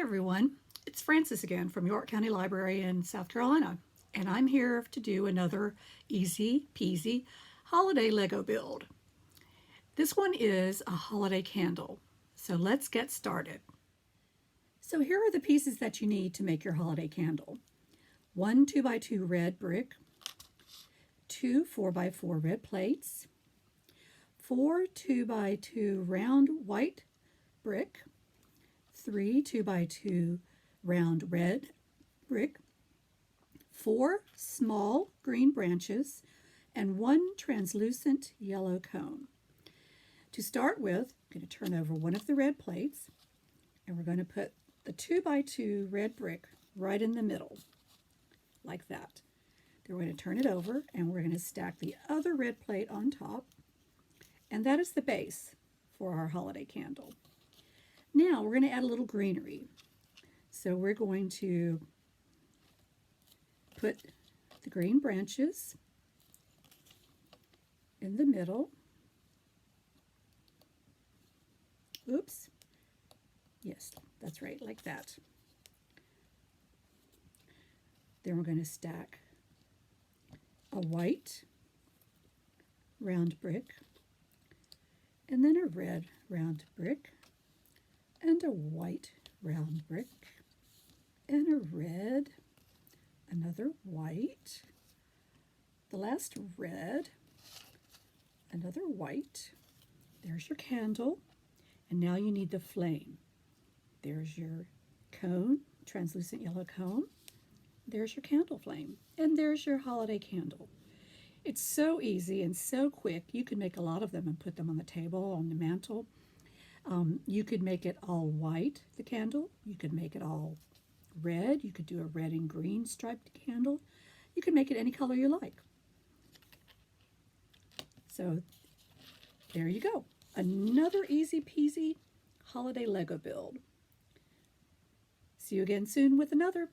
everyone, it's Frances again from York County Library in South Carolina, and I'm here to do another easy-peasy holiday Lego build. This one is a holiday candle, so let's get started. So here are the pieces that you need to make your holiday candle. 1 2x2 red brick, 2 4x4 red plates, 4 2x2 round white brick, 3 2x2 round red brick, 4 small green branches, and 1 translucent yellow cone. To start with, I'm going to turn over one of the red plates, and we're going to put the 2x2 red brick right in the middle, like that. Then we're going to turn it over, and we're going to stack the other red plate on top, and that is the base for our holiday candle. Now we're going to add a little greenery. So we're going to put the green branches in the middle. Oops. Yes, that's right, like that. Then we're going to stack a white round brick, and then a red round brick, and a white round brick, and a red, another white, the last red, another white. There's your candle, and now you need the flame. There's your cone, translucent yellow cone. There's your candle flame, and there's your holiday candle. It's so easy and so quick. You can make a lot of them and put them on the table, on the mantle. You could make it all white, the candle. You could make it all red. You could do a red and green striped candle. You could make it any color you like. So there you go. Another easy-peasy holiday Lego build. See you again soon with another.